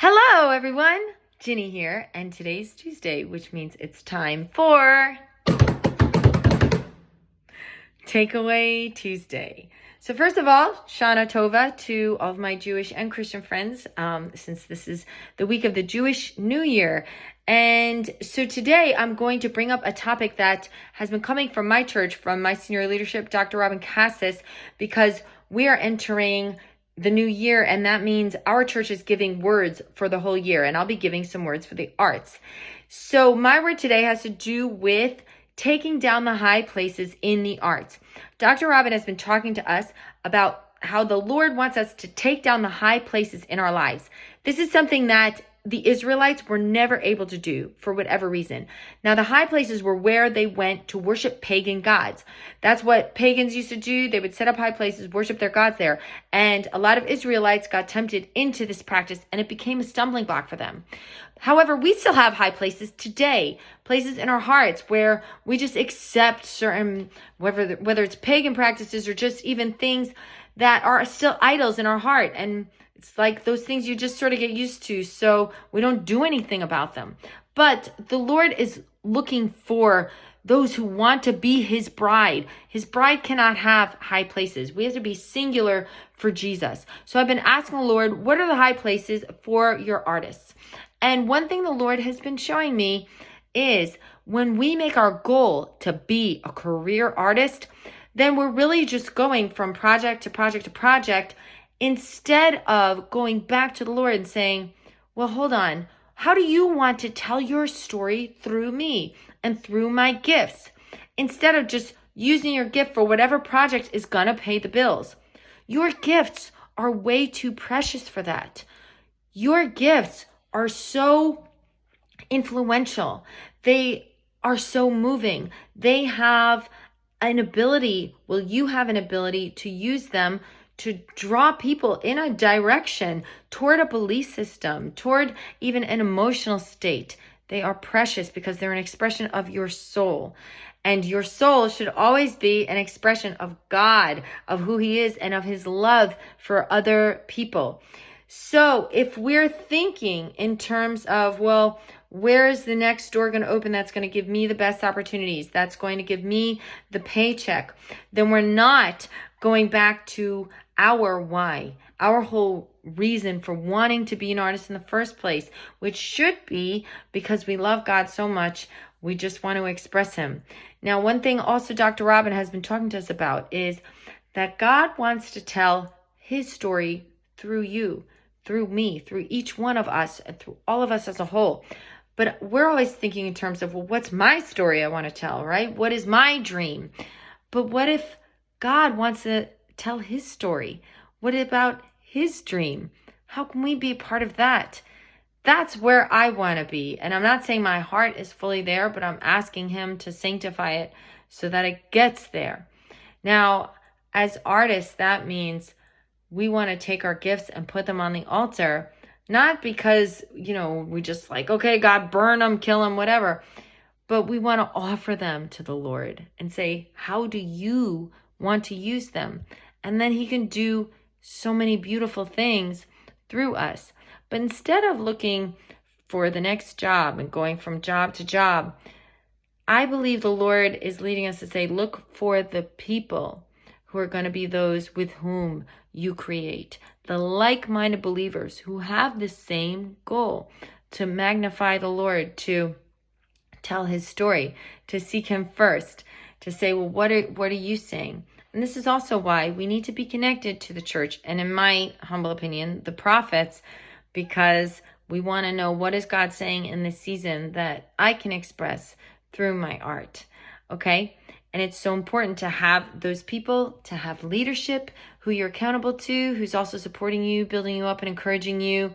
Hello, everyone. Ginny here, and today's Tuesday, which means it's time for Takeaway Tuesday. So first of all, Shana Tova to all of my Jewish and Christian friends, since this is the week of the Jewish New Year. And so today I'm going to bring up a topic that has been coming from my church, from my senior leadership, Dr. Robyn Kassas, because we are entering the new year, and that means our church is giving words for the whole year, and I'll be giving some words for the arts. So my word today has to do with taking down the high places in the arts. Dr. Robyn has been talking to us about how the Lord wants us to take down the high places in our lives. This is something that the Israelites were never able to do for whatever reason. Now, the high places were where they went to worship pagan gods. That's what pagans used to do. They would set up high places, worship their gods there. And a lot of Israelites got tempted into this practice, and it became a stumbling block for them. However, we still have high places today, places in our hearts where we just accept certain, whether it's pagan practices or just even things that are still idols in our heart. And it's like those things you just sort of get used to, so we don't do anything about them. But the Lord is looking for those who want to be his bride. His bride cannot have high places. We have to be singular for Jesus. So I've been asking the Lord, what are the high places for your artists? And one thing the Lord has been showing me is when we make our goal to be a career artist, then we're really just going from project to project to project, instead of going back to the Lord and saying, well, hold on, how do you want to tell your story through me and through my gifts? Instead of just using your gift for whatever project is going to pay the bills. Your gifts are way too precious for that. Your gifts are so influential. They are so moving. They have an ability, you have an ability to use them to draw people in a direction toward a belief system, toward even an emotional state. They are precious because they're an expression of your soul. And your soul should always be an expression of God, of who he is, and of his love for other people. So if we're thinking in terms of, well, where is the next door going to open that's going to give me the best opportunities, that's going to give me the paycheck, then we're not going back to our why, our whole reason for wanting to be an artist in the first place, which should be because we love God so much, we just want to express him. Now, one thing also Dr. Robyn has been talking to us about is that God wants to tell his story through you, through me, through each one of us, and through all of us as a whole. But we're always thinking in terms of, well, what's my story I want to tell, right? What is my dream? But what if God wants to tell his story? What about his dream? How can we be a part of that? That's where I want to be. And I'm not saying my heart is fully there, but I'm asking him to sanctify it so that it gets there. Now, as artists, that means we want to take our gifts and put them on the altar, not because, we just like, okay, God, burn them, kill them, whatever. But we want to offer them to the Lord and say, how do you want to use them? And then he can do so many beautiful things through us. But instead of looking for the next job and going from job to job, I believe the Lord is leading us to say, look for the people who are going to be those with whom you create, the like-minded believers who have the same goal, to magnify the Lord, to tell his story, to seek him first, to say, well, what are you saying? And this is also why we need to be connected to the church, and in my humble opinion, the prophets, because we want to know, what is God saying in this season that I can express through my art, okay? And it's so important to have those people, to have leadership who you're accountable to, who's also supporting you, building you up and encouraging you,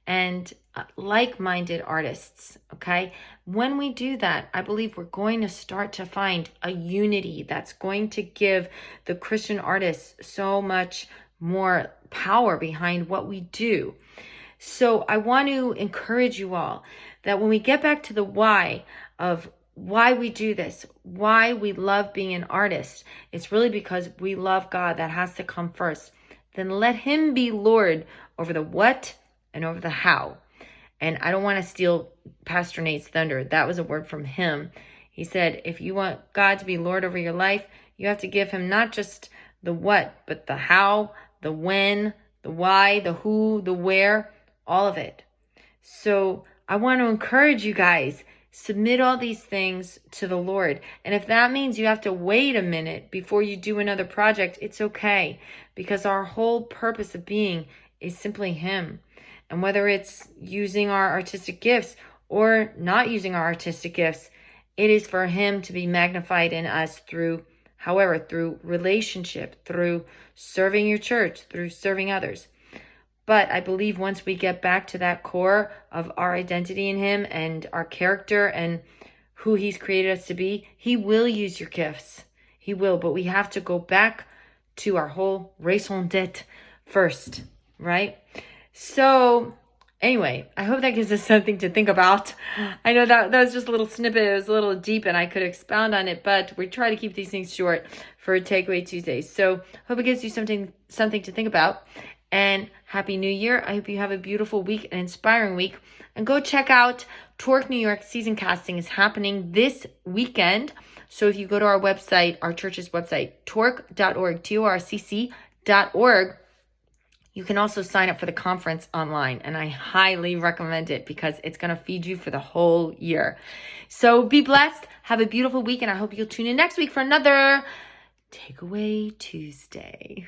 and like-minded artists, okay? When we do that, I believe we're going to start to find a unity that's going to give the Christian artists so much more power behind what we do. So I want to encourage you all that when we get back to the why of why we do this, why we love being an artist, it's really because we love God. That has to come first. Then let him be Lord over the what and over the how. And I don't want to steal Pastor Nate's thunder. That was a word from him. He said, if you want God to be Lord over your life, you have to give him not just the what, but the how, the when, the why, the who, the where, all of it. So I want to encourage you guys, submit all these things to the Lord. And if that means you have to wait a minute before you do another project, it's okay. Because our whole purpose of being is simply him. And whether it's using our artistic gifts or not using our artistic gifts, it is for him to be magnified in us through relationship, through serving your church, through serving others. But I believe once we get back to that core of our identity in him and our character and who he's created us to be, he will use your gifts. He will, but we have to go back to our whole raison d'etre first, right? So anyway, I hope that gives us something to think about. I know that was just a little snippet. It was a little deep and I could expound on it, but we try to keep these things short for Takeaway Tuesdays. So hope it gives you something to think about. And Happy New Year. I hope you have a beautiful week, an inspiring week. And go check out Torque New York season casting is happening this weekend. So if you go to our website, our church's website, torque.org, torcc.org, you can also sign up for the conference online. And I highly recommend it because it's going to feed you for the whole year. So be blessed. Have a beautiful week. And I hope you'll tune in next week for another Takeaway Tuesday.